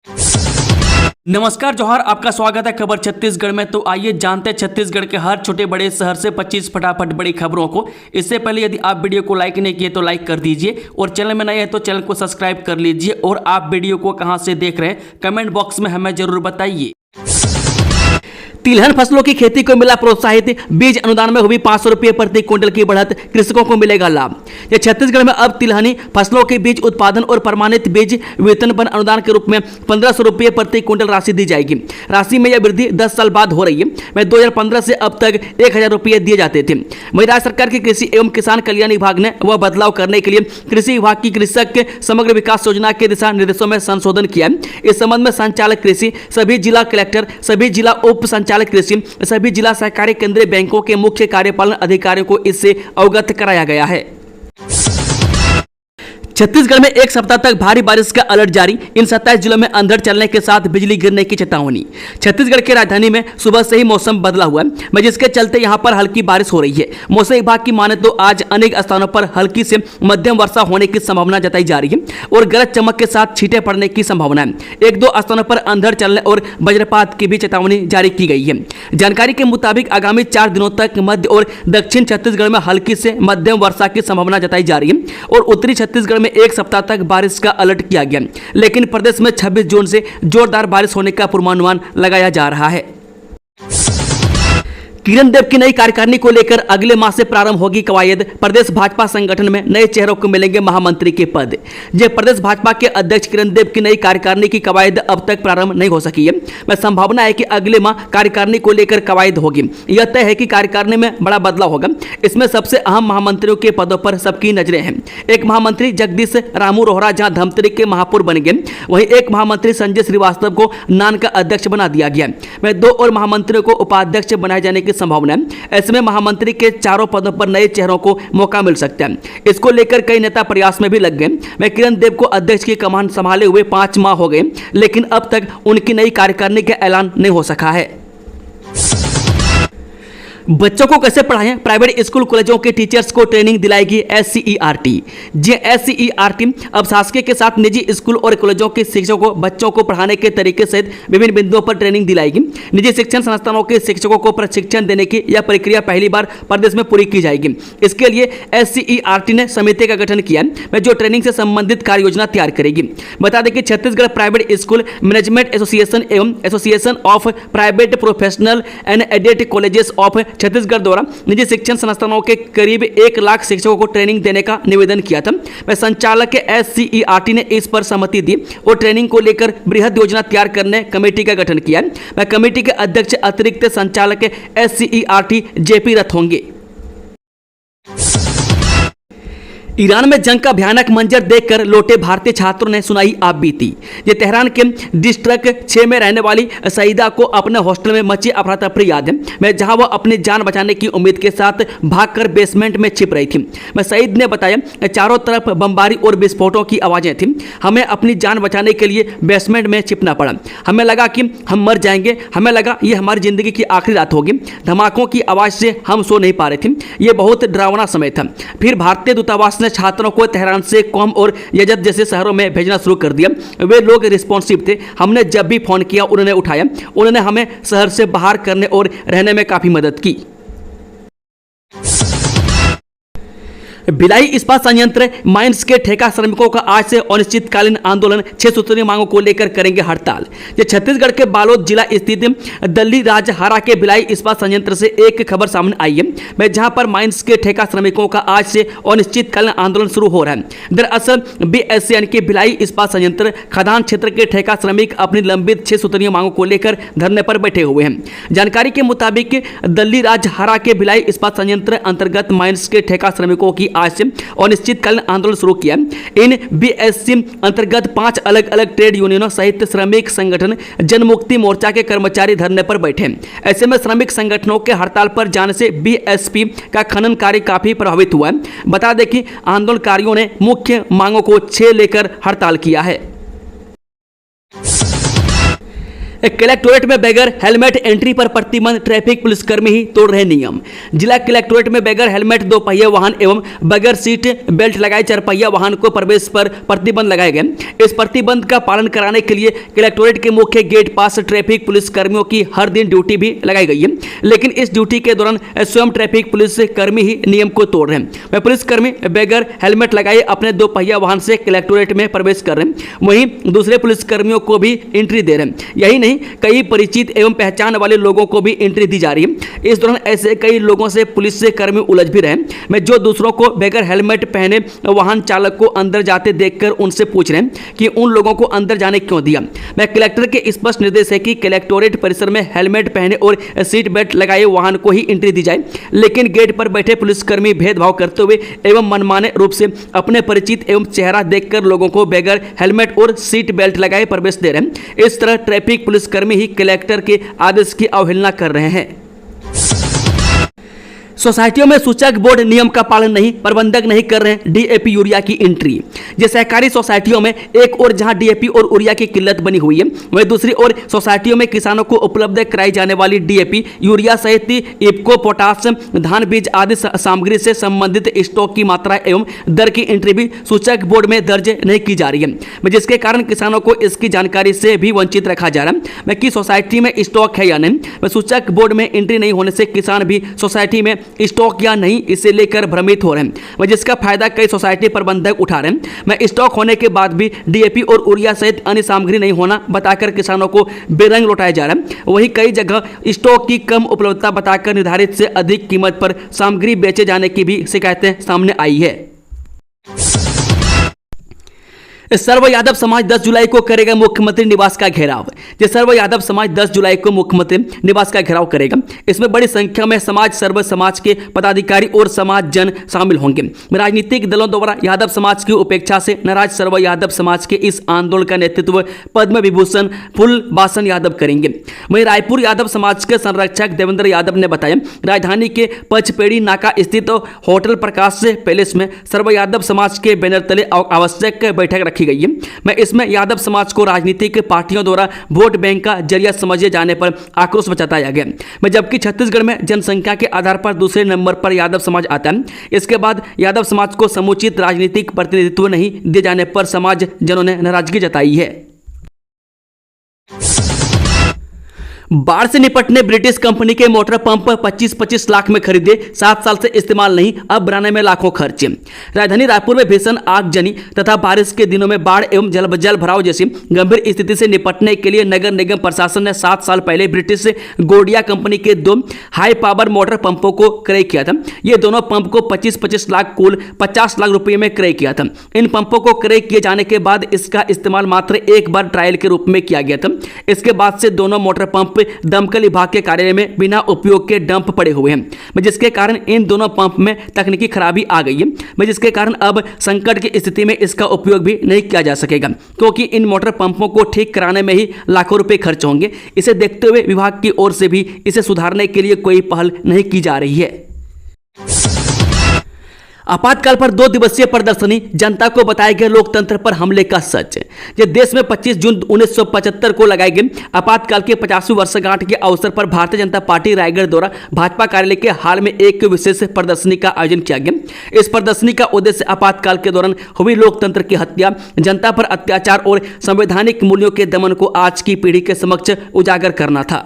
नमस्कार जोहार, आपका स्वागत है खबर छत्तीसगढ़ में। तो आइए जानते हैं छत्तीसगढ़ के हर छोटे बड़े शहर से 25 फटाफट बड़ी खबरों को। इससे पहले यदि आप वीडियो को लाइक नहीं किए तो लाइक कर दीजिए और चैनल में नए हैं तो चैनल को सब्सक्राइब कर लीजिए। और आप वीडियो को कहां से देख रहे हैं कमेंट बॉक्स में हमें जरूर बताइए। तिलहन फसलों की खेती को मिला प्रोत्साहित, बीज अनुदान में हुई 500 रुपये प्रति क्विंटल की बढ़त, कृषकों को मिलेगा लाभ। ये छत्तीसगढ़ में अब तिलहनी फसलों के बीज उत्पादन और प्रमाणित बीज वितरण पर अनुदान के रूप में 1500 रुपये प्रति क्विंटल राशि दी जाएगी। राशि में यह वृद्धि 10 साल बाद हो रही है। में 2015 से अब तक 1000 रुपये दिए जाते थे। वहीं राज्य सरकार के कृषि एवं किसान कल्याण विभाग ने वह बदलाव करने के लिए कृषि विभाग की कृषक के समग्र विकास योजना के दिशा निर्देशों में संशोधन किया है। इस संबंध में संचालक कृषि, सभी जिला कलेक्टर, सभी जिला उप संचालक कृषि, सभी जिला सहकारी केंद्रीय बैंकों के मुख्य कार्यपालन अधिकारियों को इससे अवगत कराया गया है। छत्तीसगढ़ में एक सप्ताह तक भारी बारिश का अलर्ट जारी, इन 27 जिलों में अंधड़ चलने के साथ बिजली गिरने की चेतावनी। छत्तीसगढ़ के राजधानी में सुबह से ही मौसम बदला हुआ है, जिसके चलते यहां पर हल्की बारिश हो रही है। मौसम विभाग की माने तो आज अनेक स्थानों पर हल्की से मध्यम वर्षा होने की संभावना जताई जा रही है और गरज चमक के साथ छींटे पड़ने की संभावना है। एक दो स्थानों पर अंधड़ चलने और वज्रपात की भी चेतावनी जारी की गई है। जानकारी के मुताबिक आगामी 4 दिनों तक मध्य और दक्षिण छत्तीसगढ़ में हल्की से मध्यम वर्षा की संभावना जताई जा रही है और उत्तरी छत्तीसगढ़ में एक सप्ताह तक बारिश का अलर्ट किया गया, लेकिन प्रदेश में 26 जून से जोरदार बारिश होने का पूर्वानुमान लगाया जा रहा है। किरण देव की नई कार्यकारिणी को लेकर अगले माह से प्रारंभ होगी कवायद, प्रदेश भाजपा संगठन में नए चेहरों को मिलेंगे महामंत्री के पद। जब प्रदेश भाजपा के अध्यक्ष किरण देव की नई कार्यकारिणी की कवायद अब तक प्रारंभ नहीं हो सकी है, मैं संभावना है कि अगले माह कार्यकारिणी को लेकर कवायद होगी। यह तय है कि कार्यकारिणी में बड़ा बदलाव होगा। इसमें सबसे अहम महामंत्रियों के पदों पर सबकी नजरें हैं। एक महामंत्री जगदीश रामू रोहरा जहां धमतरी के महापौर बन गए, वहीं एक महामंत्री संजय श्रीवास्तव को नान का अध्यक्ष बना दिया गया। मैं 2 और महामंत्रियों को उपाध्यक्ष बनाए जाने की संभावना है। ऐसे में महामंत्री के चारों पदों पर नए चेहरों को मौका मिल सकता है। इसको लेकर कई नेता प्रयास में भी लग गए। मैं किरण देव को अध्यक्ष की कमान संभाले हुए 5 माह हो गए, लेकिन अब तक उनकी नई कार्यकारिणी का ऐलान नहीं हो सका है। बच्चों को कैसे पढ़ाएं, प्राइवेट स्कूल कॉलेजों के टीचर्स को ट्रेनिंग दिलाएगी SCERT। जी SCERT अब शासकीय के साथ निजी स्कूल और कॉलेजों के शिक्षकों को बच्चों को पढ़ाने के तरीके सहित विभिन्न बिंदुओं पर ट्रेनिंग दिलाएगी। निजी शिक्षण संस्थानों के शिक्षकों को प्रशिक्षण देने की यह प्रक्रिया पहली बार प्रदेश में पूरी की जाएगी। इसके लिए SCERT ने समिति का गठन किया है, जो ट्रेनिंग से संबंधित कार्य योजना तैयार करेगी। बता दें कि Chhattisgarh private school management association एवं association of private professional and aided colleges of Chhattisgarh द्वारा निजी शिक्षण संस्थानों के करीब 1 लाख शिक्षकों को ट्रेनिंग देने का निवेदन किया था। वह संचालक के SCERT ने इस पर सहमति दी और ट्रेनिंग को लेकर बृहद योजना तैयार करने कमेटी का गठन किया। वह कमेटी के अध्यक्ष अतिरिक्त संचालक के SCERT JP रथ होंगे। ईरान में जंग का भयानक मंजर देखकर लौटे भारतीय छात्रों ने सुनाई आप बीती। ये तेहरान के डिस्ट्रिक्ट 6 में रहने वाली सईदा को अपने हॉस्टल में मची अफरा तफरी याद है, मैं जहां वह अपनी जान बचाने की उम्मीद के साथ भागकर बेसमेंट में छिप रही थी। मैं सईद ने बताया, चारों तरफ बमबारी और विस्फोटों की आवाज़ें थीं। हमें अपनी जान बचाने के लिए बेसमेंट में छिपना पड़ा। हमें लगा कि हम मर जाएंगे, हमें लगा ये हमारी ज़िंदगी की आखिरी रात होगी। धमाकों की आवाज़ से हम सो नहीं पा रहे थे। ये बहुत डरावना समय था। फिर भारतीय दूतावास छात्रों को तेहरान से कौम और यजद जैसे शहरों में भेजना शुरू कर दिया। वे लोग रिस्पॉन्सिव थे। हमने जब भी फोन किया उन्होंने उठाया। उन्होंने हमें शहर से बाहर करने और रहने में काफी मदद की। भिलाई इस्पात संयंत्र माइंस के ठेका श्रमिकों का आज से अनिश्चितकालीन आंदोलन 6 सूत्रीय मांगों को लेकर करेंगे हड़ताल। ये छत्तीसगढ़ के बालोद जिला स्थित दल्ली राजहारा के भिलाई इस्पात संयंत्र से एक खबर सामने आई है, जहां पर माइंस के ठेका श्रमिकों का आज से अनिश्चितकालीन आंदोलन शुरू हो रहा है। दरअसल BSC यानी कि भिलाई इस्पात संयंत्र खदान क्षेत्र के ठेका श्रमिक अपनी लंबित 6 सूत्रीय मांगों को लेकर धरने पर बैठे हुए हैं। जानकारी के मुताबिक दल्ली राजहारा के भिलाई इस्पात संयंत्र अंतर्गत माइंस के ठेका श्रमिकों की आज से अनिश्चितकालीन आंदोलन शुरू किया। इन BSC अंतर्गत 5 अलग अलग ट्रेड यूनियनों सहित श्रमिक संगठन जनमुक्ति मोर्चा के कर्मचारी धरने पर बैठे। ऐसे में श्रमिक संगठनों के हड़ताल पर जाने से BSP का खनन कार्य काफी प्रभावित हुआ है। बता दें कि आंदोलनकारियों ने मुख्य मांगों को 6 लेकर हड़ताल किया है। कलेक्टोरेट में बगैर हेलमेट एंट्री पर प्रतिबंध, ट्रैफिक पुलिसकर्मी ही तोड़ रहे नियम। जिला कलेक्टोरेट में बगैर हेलमेट दो पहिया वाहन एवं बगैर सीट बेल्ट लगाए चारपहिया वाहन को प्रवेश पर प्रतिबंध लगाए गए। इस प्रतिबंध का पालन कराने के लिए कलेक्टोरेट के मुख्य गेट पास ट्रैफिक पुलिस कर्मियों की हर दिन ड्यूटी भी लगाई गई है, लेकिन इस ड्यूटी के दौरान स्वयं ट्रैफिक पुलिस कर्मी ही नियम को तोड़ रहे हैं। वह पुलिसकर्मी बगैर हेलमेट लगाए अपने दो पहिया वाहन से कलेक्टोरेट में प्रवेश कर रहे हैं, वहीं दूसरे पुलिसकर्मियों को भी एंट्री दे रहे हैं। यही नहीं, कई परिचित एवं पहचान वाले लोगों को भी एंट्री दी जा रही है। इस दौरान ऐसे कई लोगों से पुलिस से कर्मी उलझ भी रहे हैं, जो दूसरों को बगैर हेलमेट पहने वाहन चालक को अंदर जाते देखकर उनसे पूछ रहे हैं कि उन लोगों को अंदर जाने क्यों दिया। मैं कलेक्टर के स्पष्ट निर्देश है कि कलेक्टोरेट परिसर में हेलमेट पहने और सीट बेल्ट लगाए वाहन को ही एंट्री दी जाए, लेकिन गेट पर बैठे पुलिसकर्मी भेदभाव करते हुए एवं मनमाने रूप से अपने परिचित एवं चेहरा देखकर लोगों को बगैर हेलमेट और सीट बेल्ट लगाए प्रवेश दे रहे हैं। इस तरह ट्रैफिक पुलिसकर्मी ही कलेक्टर के आदेश की अवहेलना कर रहे हैं। सोसाइटियों में सूचक बोर्ड नियम का पालन नहीं, प्रबंधक नहीं कर रहे हैं डीएपी यूरिया की एंट्री। ये सहकारी सोसाइटियों में एक और जहां डीएपी और यूरिया की किल्लत बनी हुई है, वहीं दूसरी ओर सोसाइटियों में किसानों को उपलब्ध कराई जाने वाली डीएपी यूरिया सहित इफ्को, पोटाश, धान बीज आदि सामग्री से संबंधित स्टॉक की मात्रा एवं दर की एंट्री भी सूचक बोर्ड में दर्ज नहीं की जा रही है, जिसके कारण किसानों को इसकी जानकारी से भी वंचित रखा जा रहा है कि सोसाइटी में स्टॉक है या नहीं। सूचक बोर्ड में एंट्री नहीं होने से किसान भी सोसाइटी में स्टॉक या नहीं इसे लेकर भ्रमित हो रहे हैं, जिसका फायदा कई सोसाइटी प्रबंधक उठा रहे हैं। मैं स्टॉक होने के बाद भी डीएपी और यूरिया सहित अन्य सामग्री नहीं होना बताकर किसानों को बेरंग लौटाया जा रहा है। वहीं कई जगह स्टॉक की कम उपलब्धता बताकर निर्धारित से अधिक कीमत पर सामग्री बेचे जाने की भी शिकायतें सामने आई है। सर्व यादव समाज 10 जुलाई को करेगा मुख्यमंत्री निवास का घेराव। ये सर्व यादव समाज 10 जुलाई को मुख्यमंत्री निवास का घेराव करेगा। इसमें बड़ी संख्या में सर्व समाज के पदाधिकारी और समाज जन शामिल होंगे। राजनीतिक दलों द्वारा यादव समाज की उपेक्षा से नाराज सर्व यादव समाज के इस आंदोलन का नेतृत्व पद्म विभूषण फूलबासन यादव करेंगे। वहीं रायपुर यादव समाज के संरक्षक देवेंद्र यादव ने बताया, राजधानी के पचपेड़ी नाका स्थित होटल प्रकाश पैलेस में सर्व यादव समाज के बैनर तले आवश्यक बैठक रखी गई है। मैं इसमें यादव समाज को राजनीतिक पार्टियों द्वारा वोट बैंक का जरिया समझे जाने पर आक्रोश जताया गया। मैं जबकि छत्तीसगढ़ में जनसंख्या के आधार पर दूसरे नंबर पर यादव समाज आता है। इसके बाद यादव समाज को समुचित राजनीतिक प्रतिनिधित्व नहीं दिए जाने पर समाज जनों ने नाराजगी जताई है। बाढ़ से निपटने ब्रिटिश कंपनी के मोटर पंप 25-25 लाख में खरीदे, 7 साल से इस्तेमाल नहीं, अब बनाने में लाखों खर्च। राजधानी रायपुर में भीषण आगजनी तथा बारिश के दिनों में बाढ़ एवं जल भराव जैसी गंभीर स्थिति से निपटने के लिए नगर निगम प्रशासन ने 7 साल पहले ब्रिटिश गोडिया कंपनी के 2 हाई पावर मोटर पंपों को क्रय किया था। ये दोनों पंप को 25-25 लाख कुल 50 लाख रुपये में क्रय किया था। इन पंपों को क्रय किए जाने के बाद इसका इस्तेमाल मात्र एक बार ट्रायल के रूप में किया गया था। इसके बाद से दोनों मोटर पंप दमकल विभाग के कार्यालय में बिना उपयोग के डंप पड़े हुए हैं, जिसके कारण इन दोनों पंप में तकनीकी खराबी आ गई है, जिसके कारण अब संकट की स्थिति में इसका उपयोग भी नहीं किया जा सकेगा, क्योंकि इन मोटर पंपों को ठीक कराने में ही लाखों रुपए खर्च होंगे। इसे देखते हुए विभाग की ओर से भी इसे सुधारने के लिए कोई पहल नहीं की जा रही है। आपातकाल पर 2 दिवसीय प्रदर्शनी, जनता को बताया गया लोकतंत्र पर हमले का सच। ये देश में 25 जून 1975 को लगाए गए आपातकाल के 50वीं वर्षगांठ के अवसर पर भारतीय जनता पार्टी रायगढ़ द्वारा भाजपा कार्यालय के हाल में एक विशेष प्रदर्शनी का आयोजन किया गया। इस प्रदर्शनी का उद्देश्य आपातकाल के दौरान हुई लोकतंत्र की हत्या, जनता पर अत्याचार और संवैधानिक मूल्यों के दमन को आज की पीढ़ी के समक्ष उजागर करना था।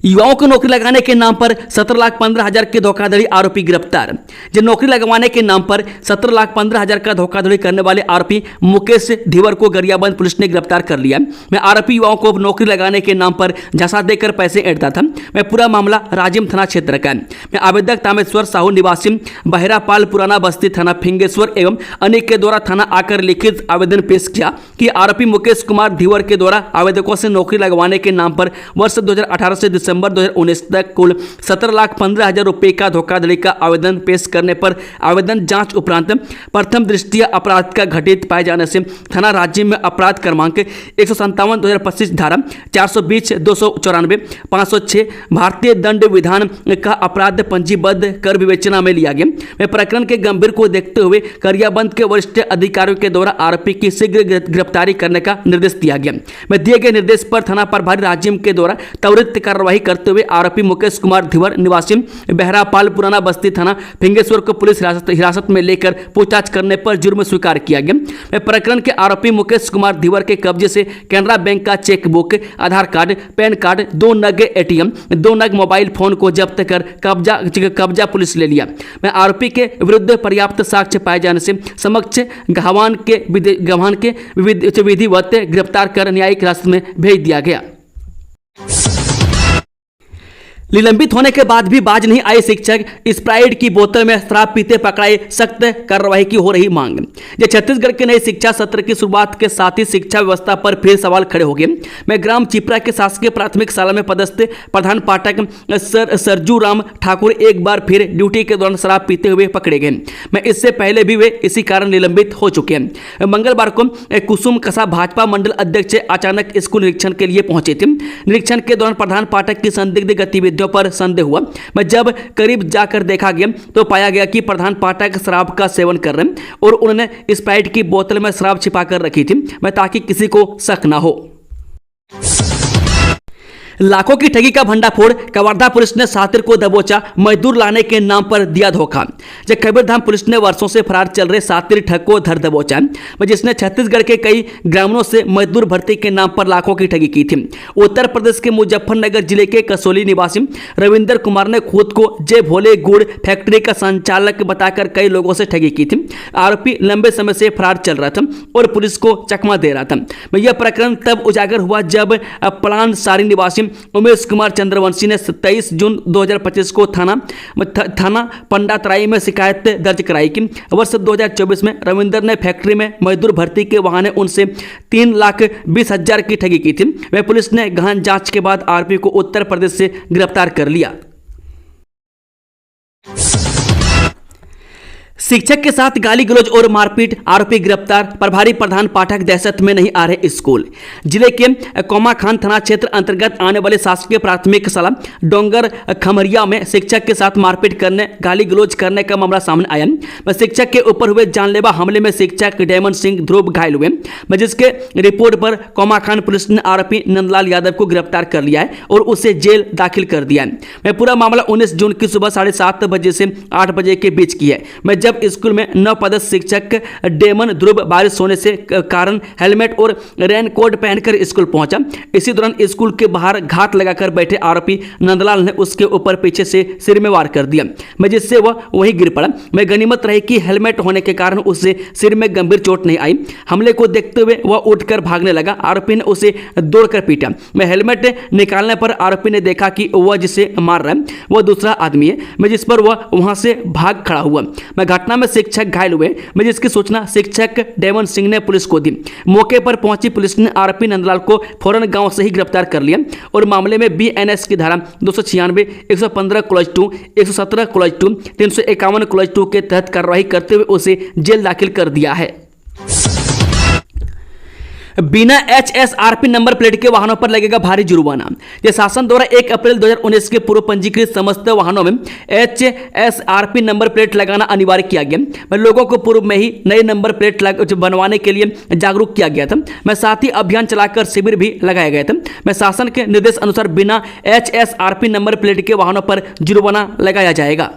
युवाओं को नौकरी लगाने के नाम पर 17,15,000 के धोखाधड़ी आरोपी गिरफ्तार। जो नौकरी लगवाने के नाम पर 17,15,000 का धोखाधड़ी करने वाले आरोपी मुकेश धीवर को गरियाबंद पुलिस ने गिरफ्तार कर लिया। मैं आरोपी युवाओं को नौकरी लगाने के नाम पर झांसा देकर पैसे ऐंठता था। मैं पूरा मामला राजिम थाना क्षेत्र का है। मैं आवेदक तामेश्वर साहू निवासी बहरापाल पुराना बस्ती थाना फिंगेश्वर एवं अन्य के द्वारा थाना आकर लिखित आवेदन पेश किया कि आरोपी मुकेश कुमार धीवर के द्वारा आवेदकों से नौकरी लगवाने के नाम पर वर्ष 2018 से दिसंबर दिसंबर 2019 तक कुल 17,15,000 रुपये का धोखाधड़ी का आवेदन पेश करने पर आवेदन जांच उपरांत प्रथम दृष्टया अपराध का घटित पाए जाने से थाना राज्य में अपराध क्रमांक 157/2025 धारा 420 294 506 भारतीय दंड विधान का अपराध पंजीबद्ध कर विवेचना में लिया गया। मैं प्रकरण के गंभीर को देखते हुए करियाबंद के वरिष्ठ अधिकारियों के द्वारा आरोपी की शीघ्र गिरफ्तारी करने का निर्देश दिया गया। मैं दिए गए निर्देश पर थाना प्रभारी राजीव के द्वारा त्वरित कार्रवाई करते हुए आरोपी मुकेश कुमार धीवर निवासी बहरापाल पुराना बस्ती थाना फिंगेश्वर को पुलिस हिरासत में लेकर पूछताछ करने पर जुर्म स्वीकार किया गया। मैं प्रकरण के आरोपी मुकेश कुमार धीवर के कब्जे से कैनरा बैंक का चेकबुक, आधार कार्ड, पैन कार्ड, 2 नग एटीएम, 2 नग मोबाइल फोन को जब्त कर कब्जा पुलिस ले लिया। मैं आरोपी के विरुद्ध पर्याप्त साक्ष्य पाए जाने से समक्ष गवाह के विधिवत गिरफ्तार कर न्यायिक हिरासत में भेज दिया गया। निलंबित होने के बाद भी बाज नहीं आए शिक्षक, स्प्राइट की बोतल में शराब पीते पकड़ाए, सख्त कार्रवाई की हो रही मांग। ये छत्तीसगढ़ के नए शिक्षा सत्र की शुरुआत के साथ ही शिक्षा व्यवस्था पर फिर सवाल खड़े हो गए। मैं ग्राम चिपरा के शासकीय प्राथमिक शाला में पदस्थ प्रधान पाठक सरजू राम ठाकुर एक बार फिर ड्यूटी के दौरान शराब पीते हुए पकड़े गए। मैं इससे पहले भी वे इसी कारण निलंबित हो चुके हैं। मंगलवार को कुसुम कसा भाजपा मंडल अध्यक्ष अचानक स्कूल निरीक्षण के लिए पहुंचे थे। निरीक्षण के दौरान प्रधान पाठक की संदिग्ध गतिविधियों पर संदेह हुआ। मैं जब करीब जाकर देखा गया तो पाया गया कि प्रधान पाठक शराब का सेवन कर रहे हैं और उन्होंने स्प्राइट की बोतल में शराब छिपाकर रखी थी, मैं ताकि किसी को शक ना हो। लाखों की ठगी का भंडाफोड़, कवर्धा पुलिस ने सातिर को दबोचा, मजदूर लाने के नाम पर दिया धोखा। जब कबीरधाम पुलिस ने वर्षों से फरार चल रहे सातिर ठग को धर दबोचा, जिसने छत्तीसगढ़ के कई ग्रामीणों से मजदूर भर्ती के नाम पर लाखों की ठगी की थी। उत्तर प्रदेश के मुजफ्फरनगर जिले के कसौली निवासी रविंदर कुमार ने खुद को जय भोले गुड़ फैक्ट्री का संचालक बताकर कई लोगों से ठगी की थी। आरोपी लंबे समय से फरार चल रहा था और पुलिस को चकमा दे रहा था। यह प्रकरण तब उजागर हुआ जब प्लान सारी निवासी उमेश कुमार चंद्रवंशी ने 23 जून 2025 को थाना पंडातराई में शिकायत दर्ज कराई कि वर्ष 2024 में रविंदर ने फैक्ट्री में मजदूर भर्ती के बहाने उनसे 3,20,000 की ठगी की थी। वह पुलिस ने गहन जांच के बाद आरोपी को उत्तर प्रदेश से गिरफ्तार कर लिया। शिक्षक के साथ गाली गलौज और मारपीट, आरोपी गिरफ्तार, प्रभारी प्रधान पाठक दहशत में नहीं आ रहे स्कूल। जिले के कोमाखान थाना क्षेत्र अंतर्गत आने वाले शासकीय प्राथमिक शाला डोंगर खमरिया में शिक्षक के साथ मारपीट करने, गाली गलौज करने का मामला सामने आया। शिक्षक के ऊपर हुए जानलेवा हमले में शिक्षक डेमन सिंह ध्रुव घायल हुए, जिसके रिपोर्ट पर कोमाखान पुलिस ने आरोपी नंदलाल यादव को गिरफ्तार कर लिया है और उसे जेल दाखिल कर दिया है। पूरा मामला 19 जून की सुबह 7:30 बजे से 8 बजे के बीच की है। जब स्कूल में नवपदस्थ शिक्षक डेमन ध्रुव बारिश होने से कारण हेलमेट और रेनकोट पहनकर स्कूल पहुंचा। इसी दौरान स्कूल के बाहर घात लगाकर बैठे आरोपी नंदलाल ने उसके ऊपर पीछे से सिर में वार कर दिया, जिससे वह वहीं गिर पड़ा। गनीमत रही कि हेलमेट होने के कारण उसे सिर में गंभीर चोट नहीं आई। हमले को देखते हुए वह उठकर भागने लगा। आरोपी ने उसे दौड़कर पीटा। हेलमेट निकालने पर आरोपी ने देखा कि वह जिसे मार रहा है वह दूसरा आदमी है, जिस पर वह वहां से भाग खड़ा हुआ। घटना में शिक्षक घायल हुए, जिसकी सूचना शिक्षक डेमन सिंह ने पुलिस को दी। मौके पर पहुंची पुलिस ने आरोपी नंदलाल को फौरन गांव से ही गिरफ्तार कर लिया और मामले में बीएनएस की धारा 296, 115 क्लॉज 2, 117 क्लॉज 2, 351 क्लॉज 2 के तहत कार्रवाई करते हुए उसे जेल दाखिल कर दिया है। बिना HSRP नंबर प्लेट के वाहनों पर लगेगा भारी जुर्माना। यह शासन द्वारा 1 अप्रैल 2019 के पूर्व पंजीकृत समस्त वाहनों में HSRP नंबर प्लेट लगाना अनिवार्य किया गया। लोगों को पूर्व में ही नए नंबर प्लेट बनवाने के लिए जागरूक किया गया था। साथ ही अभियान चलाकर शिविर भी लगाया गया था। शासन के निर्देश अनुसार बिना HSRP नंबर प्लेट के वाहनों पर जुर्माना लगाया जाएगा।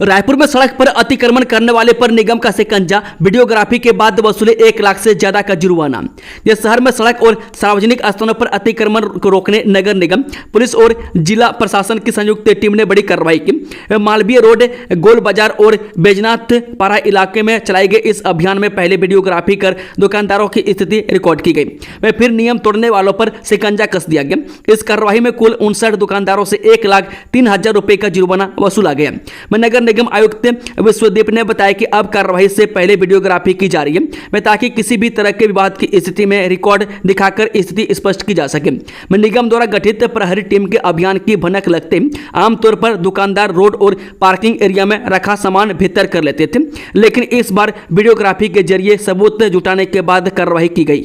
रायपुर में सड़क पर अतिक्रमण करने वाले पर निगम का शिकंजा, वीडियोग्राफी के बाद वसूले 1 लाख से ज्यादा का जुर्माना। यह शहर में सड़क और सार्वजनिक स्थानों पर अतिक्रमण को रोकने नगर निगम, पुलिस और जिला प्रशासन की संयुक्त टीम ने बड़ी कार्रवाई की। मालवीय रोड, गोल बाजार और बैजनाथ पारा इलाके में चलाए गए इस अभियान में पहले वीडियोग्राफी कर दुकानदारों की स्थिति रिकॉर्ड की गई। फिर नियम तोड़ने वालों पर शिकंजा कस दिया गया। इस कार्रवाई में कुल 59 दुकानदारों से 1,03,000 रुपए का जुर्माना वसूला गया। नगर निगम आयुक्त विश्वदीप ने बताया कि अब कार्रवाई से पहले वीडियोग्राफी की जा रही है ताकि किसी भी तरह के विवाद की स्थिति में रिकॉर्ड दिखाकर स्थिति स्पष्ट की जा सके। निगम द्वारा गठित प्रहरी टीम के अभियान की भनक लगते आमतौर पर दुकानदार रोड और पार्किंग एरिया में रखा सामान भीतर कर लेते थे, लेकिन इस बार वीडियोग्राफी के जरिए सबूत जुटाने के बाद कार्रवाई की गई।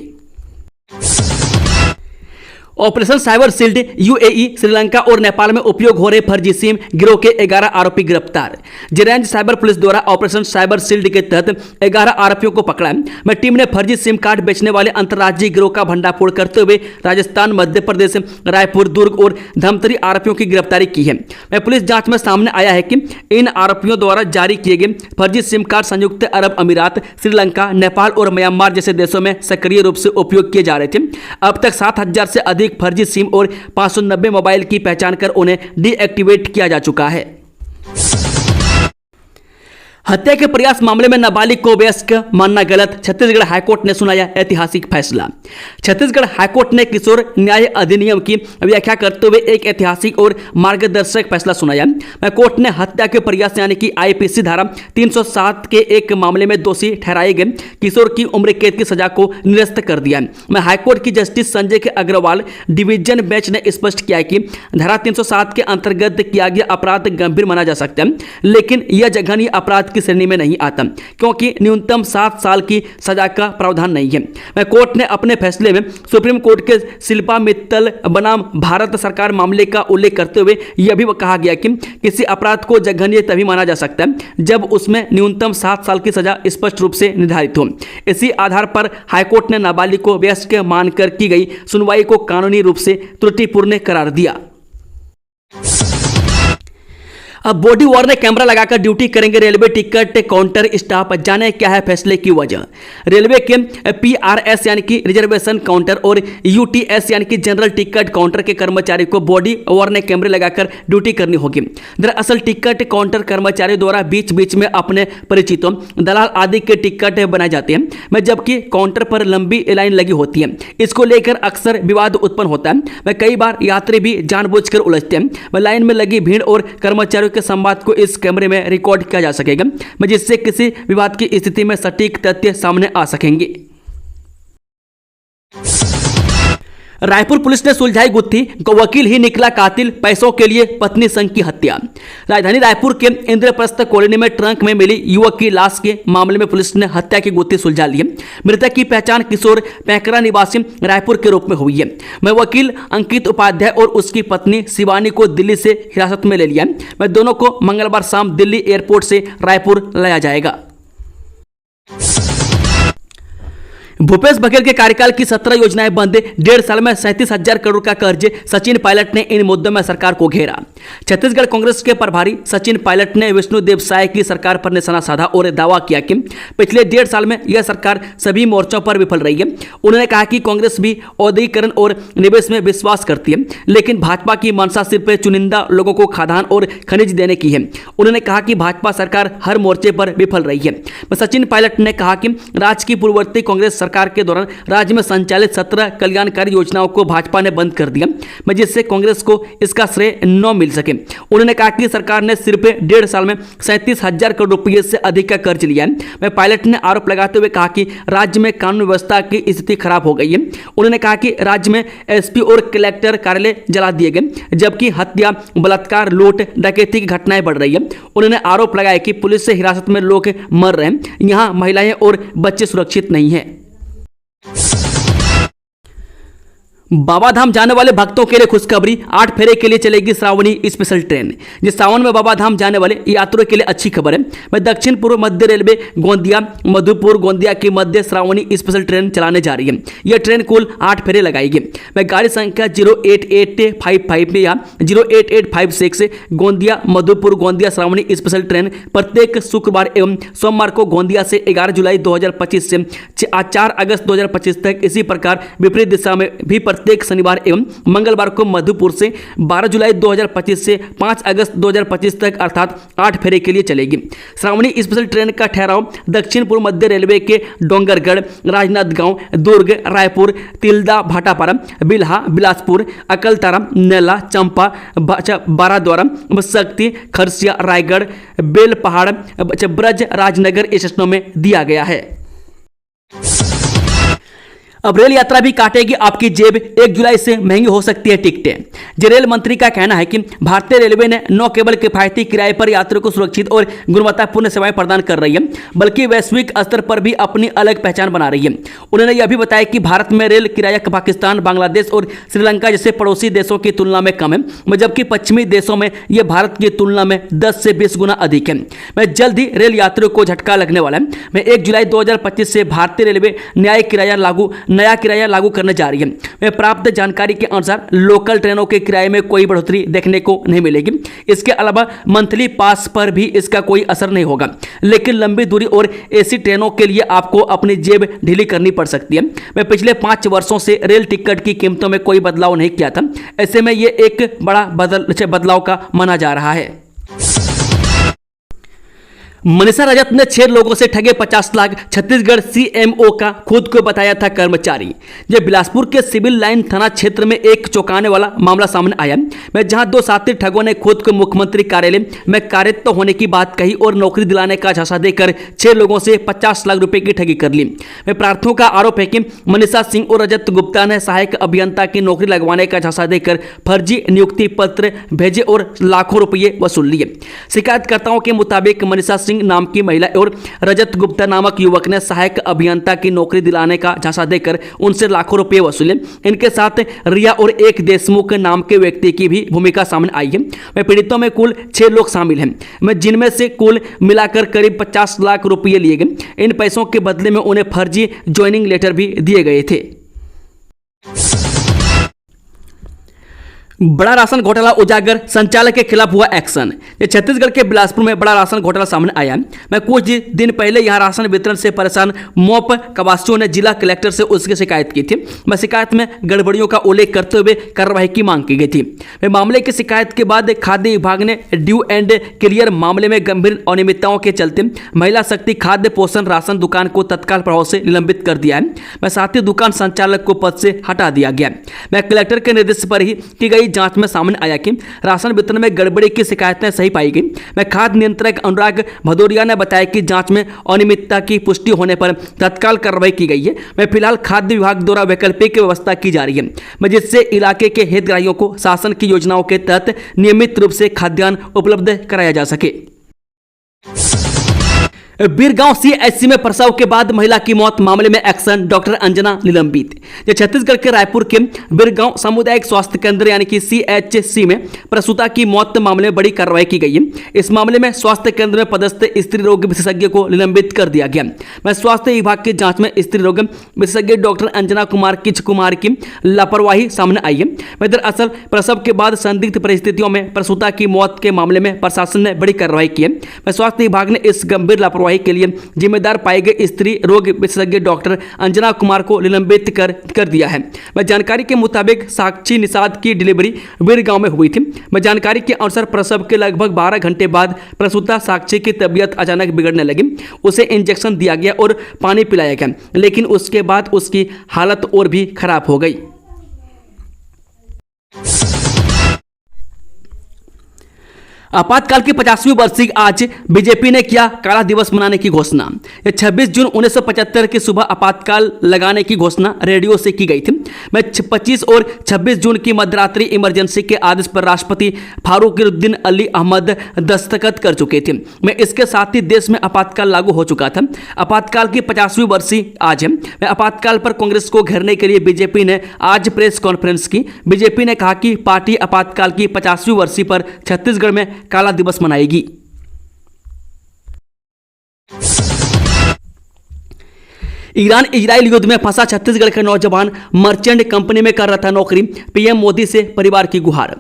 Operation cyber shield UAE, Sri Lanka और नेपाल में उपयोग हो रहे फर्जी सिम गिरोह के 11 आरोपी गिरफ्तार। जिरंज साइबर पुलिस द्वारा ऑपरेशन साइबर शील्ड के तहत 11 आरोपियों को पकड़ा है। टीम ने फर्जी सिम कार्ड बेचने वाले अंतर्राज्यीय गिरोह का भंडाफोड़ करते हुए राजस्थान, मध्य प्रदेश, रायपुर, दुर्ग और धमतरी आरोपियों की गिरफ्तारी की है। पुलिस जांच में सामने आया है कि इन आरोपियों द्वारा जारी किए गए फर्जी सिम कार्ड संयुक्त अरब अमीरात, श्रीलंका, नेपाल और म्यांमार जैसे देशों में सक्रिय रूप से उपयोग किए जा रहे थे। अब तक 7,000 से अधिक फर्जी सिम और 590 मोबाइल की पहचान कर उन्हें डीएक्टिवेट किया जा चुका है। हत्या के प्रयास मामले में नाबालिग को वयस्क मानना गलत, छत्तीसगढ़ हाईकोर्ट ने सुनाया ऐतिहासिक फैसला। छत्तीसगढ़ हाईकोर्ट ने किशोर न्याय अधिनियम की व्याख्या करते हुए एक ऐतिहासिक और मार्गदर्शक फैसला सुनाया। कोर्ट ने हत्या के प्रयास यानी कि आईपीसी धारा 307 के एक मामले में दोषी ठहराए गए किशोर की उम्र कैद की सजा को निरस्त कर दिया। हाईकोर्ट की जस्टिस संजय के अग्रवाल डिवीजन बेंच ने स्पष्ट किया कि धारा 307 के अंतर्गत किया गया अपराध गंभीर माना जा सकता है, लेकिन यह जघन्य अपराध की श्रेणी में नहीं आता क्योंकि न्यूनतम 7 साल की सजा का प्रावधान नहीं है। कोर्ट ने अपने फैसले में सुप्रीम कोर्ट के शिल्पा मित्तल बनाम भारत सरकार मामले का उल्लेख करते हुए यह भी कहा गया कि किसी अपराध को जघन्य तभी माना जा सकता है जब उसमें न्यूनतम 7 साल की सजा स्पष्ट रूप से निर्धारित हो। इसी आधार पर हाईकोर्ट ने नाबालिग को वयस्क मानकर की गई सुनवाई को कानूनी रूप से त्रुटिपूर्ण करार दिया। अब बॉडी वार्न कैमरा लगाकर ड्यूटी करेंगे रेलवे टिकट काउंटर स्टाफ, जाने क्या है फैसले की वजह। रेलवे के पीआरएस यानी कि रिजर्वेशन काउंटर और यूटीएस यानी कि जनरल टिकट काउंटर के कर्मचारी को बॉडी वार्न कैमरे लगाकर ड्यूटी करनी होगी। दरअसल टिकट काउंटर कर्मचारी द्वारा बीच बीच में अपने परिचितों, दलाल आदि के टिकट बनाए जाते हैं, जबकि काउंटर पर लंबी लाइन लगी होती है। इसको लेकर अक्सर विवाद उत्पन्न होता है। कई बार यात्री भी जानबूझकर उलझते हैं। लाइन में लगी भीड़ और कर्मचारियों के संवाद को इस कैमरे में रिकॉर्ड किया जा सकेगा, जिससे किसी विवाद की स्थिति में सटीक तथ्य सामने आ सकेंगे। रायपुर पुलिस ने सुलझाई गुत्थी, वकील ही निकला कातिल, पैसों के लिए पत्नी संग की हत्या। राजधानी रायपुर के इंद्रप्रस्थ कॉलोनी में ट्रंक में मिली युवक की लाश के मामले में पुलिस ने हत्या की गुत्थी सुलझा ली है। मृतक की पहचान किशोर पैकरा निवासी रायपुर के रूप में हुई है। वकील अंकित उपाध्याय और उसकी पत्नी शिवानी को दिल्ली से हिरासत में ले लिया। दोनों को मंगलवार शाम दिल्ली एयरपोर्ट से रायपुर लाया जाएगा। भूपेश बघेल के कार्यकाल की 17 योजनाएं बंद, 1.5 साल में 37,000 करोड़ का कर्ज, सचिन पायलट ने इन मुद्दों में सरकार को घेरा। छत्तीसगढ़ कांग्रेस के प्रभारी सचिन पायलट ने विष्णुदेव साय की सरकार पर निशाना साधा और दावा किया कि पिछले 1.5 साल में यह सरकार सभी मोर्चों पर विफल रही है। उन्होंने कहा कि कांग्रेस भी औद्योगिकरण और निवेश में विश्वास करती है, लेकिन भाजपा की मंशा सिर्फ चुनिंदा लोगों को खाद्यान्न और खनिज देने की है। उन्होंने कहा कि भाजपा सरकार हर मोर्चे पर विफल रही है। सचिन पायलट ने कहा कि राज्य की पूर्ववर्ती कांग्रेस सरकार के दौरान राज्य में संचालित 17 कल्याणकारी योजनाओं को भाजपा ने बंद कर दिया, जिससे कांग्रेस को इसका श्रेय न मिल सके। उन्होंने कहा कि सरकार ने सिर्फ 1.5 साल में 37,000 करोड़ रुपये से अधिक का कर्ज लिया है। पायलट ने आरोप लगाते हुए कहा कि राज्य में कानून व्यवस्था की स्थिति खराब हो गई है। उन्होंने कहा कि राज्य में एसपी और कलेक्टर कार्यालय जला दिए गए, जबकि हत्या, बलात्कार, लूट, डकैती की घटनाएं बढ़ रही है। उन्होंने आरोप लगाया कि पुलिस से हिरासत में लोग मर रहे हैं, यहाँ महिलाएं और बच्चे सुरक्षित नहीं हैं। बाबाधाम जाने वाले भक्तों के लिए खुशखबरी, 8 फेरे के लिए चलेगी श्रावणी स्पेशल ट्रेन। जिस सावन में बाबाधाम जाने वाले यात्रियों के लिए अच्छी खबर है। दक्षिण पूर्व मध्य रेलवे गोंदिया, मधुपुर, गोंदिया के मध्य श्रावणी स्पेशल ट्रेन चलाने जा रही है। यह ट्रेन कुल 8 फेरे लगाएगी। गाड़ी संख्या 08855 या 08856 गोंदिया मधुपुर गोंदिया श्रावणी स्पेशल ट्रेन प्रत्येक शुक्रवार एवं सोमवार को गोंदिया से 11 जुलाई 2025 से 4 अगस्त 2025 तक, इसी प्रकार विपरीत दिशा में भी प्रत्येक शनिवार एवं मंगलवार को मधुपुर से 12 जुलाई 2025 से 5 अगस्त 2025 तक अर्थात 8 फेरे के लिए चलेगी। श्रावणी स्पेशल ट्रेन का ठहराव दक्षिण पूर्व मध्य रेलवे के डोंगरगढ़, राजनांदगांव, दुर्ग, रायपुर, तिल्दा, भाटापारा, बिल्हा, बिलासपुर, अकलतरा, नेला, चंपा, बाराद्वारा, शक्ति, खरसिया, रायगढ़, बेलपहाड़, ब्रज, राजनगर स्टेशनों में दिया गया है। अब रेल यात्रा भी काटेगी आपकी जेब, 1 जुलाई से महंगी हो सकती है टिकटें। जो रेल मंत्री का कहना है कि भारतीय रेलवे ने न केवल किफायती किराए पर यात्रियों को सुरक्षित और गुणवत्तापूर्ण सेवाएं प्रदान कर रही है, बल्कि वैश्विक स्तर पर भी अपनी अलग पहचान बना रही है। उन्होंने यह भी बताया कि भारत में रेल किराया पाकिस्तान, बांग्लादेश और श्रीलंका जैसे पड़ोसी देशों की तुलना में कम है, जबकि पश्चिमी देशों में यह भारत की तुलना में 10 से 20 गुना अधिक है। मैं जल्द ही रेल यात्रियों को झटका लगने वाला है। मैं 1 जुलाई 2025 से भारतीय रेलवे नया किराया लागू करने जा रही है। मैं प्राप्त जानकारी के अनुसार लोकल ट्रेनों के किराए में कोई बढ़ोतरी देखने को नहीं मिलेगी। इसके अलावा मंथली पास पर भी इसका कोई असर नहीं होगा, लेकिन लंबी दूरी और एसी ट्रेनों के लिए आपको अपनी जेब ढीली करनी पड़ सकती है। मैं पिछले 5 वर्षों से रेल टिकट की कीमतों में कोई बदलाव नहीं किया था, ऐसे में यह एक बड़ा बदलाव का माना जा रहा है। मनीषा रजत ने 6 लोगों से ठगे 50 लाख, छत्तीसगढ़ सीएमओ का खुद को बताया था कर्मचारी। जब बिलासपुर के सिविल लाइन थाना क्षेत्र में एक चौंकाने वाला मामला सामने आया, मैं जहां 2 साथी ठगों ने खुद को मुख्यमंत्री कार्यालय में कार्यरत होने की बात कही और नौकरी दिलाने का झांसा देकर 6 लोगों से 50 लाख रुपए की ठगी कर ली। मैं प्रार्थनाओं का आरोप है कि मनीषा सिंह और रजत गुप्ता ने सहायक अभियंता की नौकरी लगवाने का झांसा देकर फर्जी नियुक्ति पत्र भेजे और लाखों रुपये वसूल लिए। शिकायतकर्ताओं के मुताबिक मनीषा सिंह नाम की महिला और रजत गुप्ता नामक युवक ने सहायक अभियंता की नौकरी दिलाने का झांसा देकर उनसे लाखों रुपए वसूले। इनके साथ रिया और एक देशमुख नाम के व्यक्ति की भी भूमिका सामने आई है। मैं पीड़ितों में कुल 6 लोग शामिल हैं, मैं जिनमें से कुल मिलाकर करीब 50 लाख रुपये लिए गए। इन पैसों के बदले में उन्हें फर्जी ज्वाइनिंग लेटर भी दिए गए थे। बड़ा राशन घोटाला उजागर, संचालक के खिलाफ हुआ एक्शन। छत्तीसगढ़ के बिलासपुर में बड़ा राशन घोटाला सामने आया। मैं कुछ दिन पहले यहां राशन वितरण से परेशान मॉप कवासियों ने जिला कलेक्टर से उसकी शिकायत की थी। मैं शिकायत में गड़बड़ियों का उल्लेख करते हुए कार्रवाई की मांग की गई थी। मैं मामले की शिकायत के बाद खाद्य विभाग ने ड्यू एंड क्लियर मामले में गंभीर अनियमितताओं के चलते महिला शक्ति खाद्य पोषण राशन दुकान को तत्काल प्रभाव से निलंबित कर दिया है। मैं साथ ही दुकान संचालक को पद से हटा दिया गया। मैं कलेक्टर के निर्देश पर ही की गई जांच में सामने आया कि राशन वितरण में गड़बड़ी की शिकायतें सही पाई गई। मैं खाद्य नियंत्रक अनुराग भदौरिया ने बताया कि जांच में अनियमितता की पुष्टि होने पर तत्काल कार्रवाई की गई है। मैं फिलहाल खाद्य विभाग द्वारा वैकल्पिक व्यवस्था की जा रही है, मैं जिससे इलाके के हितग्राहियों को शासन की योजनाओं के तहत नियमित रूप से खाद्यान्न उपलब्ध कराया जा सके। बीरगांव सीएचसी में प्रसव के बाद महिला की मौत मामले में एक्शन, डॉक्टर अंजना निलंबित। छत्तीसगढ़ के रायपुर के बीरगांव सामुदायिक स्वास्थ्य केंद्र यानी कि सीएचसी में प्रसूता की मौत मामले में बड़ी कार्रवाई की गई है। इस मामले में स्वास्थ्य केंद्र में पदस्थ स्त्री रोग विशेषज्ञ को निलंबित कर दिया गया। मैं स्वास्थ्य विभाग की जांच में स्त्री रोग विशेषज्ञ डॉक्टर अंजना किच कुमार की लापरवाही सामने आई है। मैं दरअसल प्रसव के बाद संदिग्ध परिस्थितियों में प्रसूता की मौत के मामले में प्रशासन ने बड़ी कार्रवाई की है। मैं स्वास्थ्य विभाग ने इस गंभीर लापरवाही के लिए जिम्मेदार पाए गए स्त्री रोग विशेषज्ञ डॉक्टर अंजना कुमार को निलंबित कर दिया है। मैं जानकारी के मुताबिक साक्षी निषाद की डिलीवरी बीरगांव में हुई थी। मैं जानकारी के अनुसार प्रसव के लगभग 12 घंटे बाद प्रसूता साक्षी की तबीयत अचानक बिगड़ने लगी। उसे इंजेक्शन दिया गया और पानी पिलाया गया, लेकिन उसके बाद उसकी हालत और भी खराब हो गई। आपातकाल की 50वीं वर्षगांठ आज बीजेपी ने किया काला दिवस मनाने की घोषणा। 26 जून 1975 की सुबह आपातकाल लगाने की घोषणा रेडियो से की गई थी। मैं 25 और 26 जून की मध्यरात्रि इमरजेंसी के आदेश पर राष्ट्रपति फारूकीउद्दीन अली अहमद दस्तखत कर चुके थे। मैं इसके साथ ही देश में आपातकाल लागू हो चुका था। आपातकाल की 50वीं वर्षगांठ आज है। मैं आपातकाल पर कांग्रेस को घेरने के लिए बीजेपी ने आज प्रेस कॉन्फ्रेंस की। बीजेपी ने कहा कि पार्टी आपातकाल की 50वीं वर्षगांठ पर छत्तीसगढ़ में काला दिवस मनाएगी। ईरान इजराइल युद्ध में फंसा छत्तीसगढ़ का नौजवान मर्चेंट कंपनी में कर रहा था नौकरी, पीएम मोदी से परिवार की गुहार।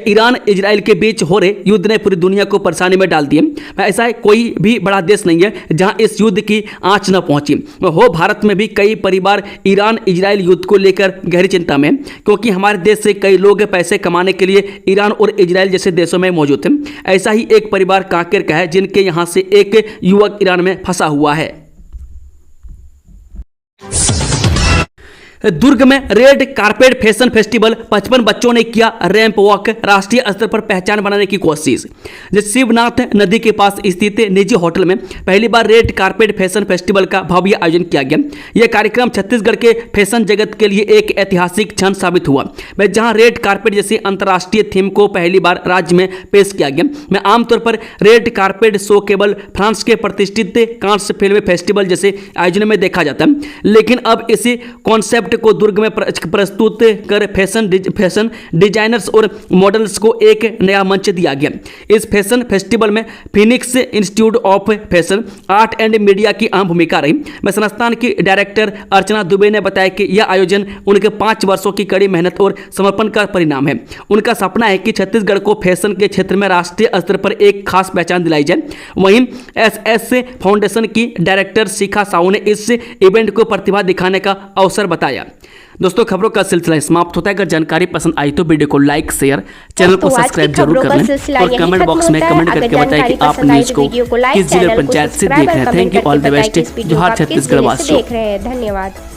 ईरान इजराइल के बीच हो रहे युद्ध ने पूरी दुनिया को परेशानी में डाल दिए। ऐसा कोई भी बड़ा देश नहीं है जहां इस युद्ध की आंच न पहुंची हो। भारत में भी कई परिवार ईरान इजराइल युद्ध को लेकर गहरी चिंता में, क्योंकि हमारे देश से कई लोग पैसे कमाने के लिए ईरान और इजराइल जैसे देशों में मौजूद हैं। ऐसा ही एक परिवार कांकेर का है, जिनके यहां से एक युवक ईरान में फंसा हुआ है। दुर्ग में रेड कारपेट फैशन फेस्टिवल, 55 बच्चों ने किया रैंप वॉक, राष्ट्रीय स्तर पर पहचान बनाने की कोशिश। शिवनाथ नदी के पास स्थित निजी होटल में पहली बार रेड कारपेट फैशन फेस्टिवल का भव्य आयोजन किया गया। यह कार्यक्रम छत्तीसगढ़ के फैशन जगत के लिए एक ऐतिहासिक क्षण साबित हुआ, जहां रेड कारपेट जैसे अंतर्राष्ट्रीय थीम को पहली बार राज्य में पेश किया गया। आमतौर पर रेड कारपेट शो केवल फ्रांस के प्रतिष्ठित कांस फिल्म फेस्टिवल जैसे आयोजन में देखा जाता है, लेकिन अब इसी कॉन्सेप्ट को दुर्ग में प्रस्तुत कर फैशन डिजाइनर्स और मॉडल्स को एक नया मंच दिया गया। इस फैशन फेस्टिवल में Phoenix institute of fashion art and media की अहम भूमिका रही। संस्थान की डायरेक्टर अर्चना दुबे ने बताया कि यह आयोजन उनके 5 वर्षों की कड़ी मेहनत और समर्पण का परिणाम है। उनका सपना है कि छत्तीसगढ़ को फैशन के क्षेत्र में राष्ट्रीय स्तर पर एक खास पहचान दिलाई जाए। वहीं एसएस फाउंडेशन की डायरेक्टर शिखा साहू ने इस इवेंट को प्रतिभा दिखाने का अवसर बताया। दोस्तों, खबरों का सिलसिला समाप्त होता है। अगर जानकारी पसंद आई तो वीडियो को लाइक, शेयर, चैनल को सब्सक्राइब जरूर कर लें और कमेंट बॉक्स में कमेंट करके बताएं कि आप न्यूज को किस जिला पंचायत से देख रहे हैं। Thank you, all the best. जोहार छत्तीसगढ़ वासियों। धन्यवाद।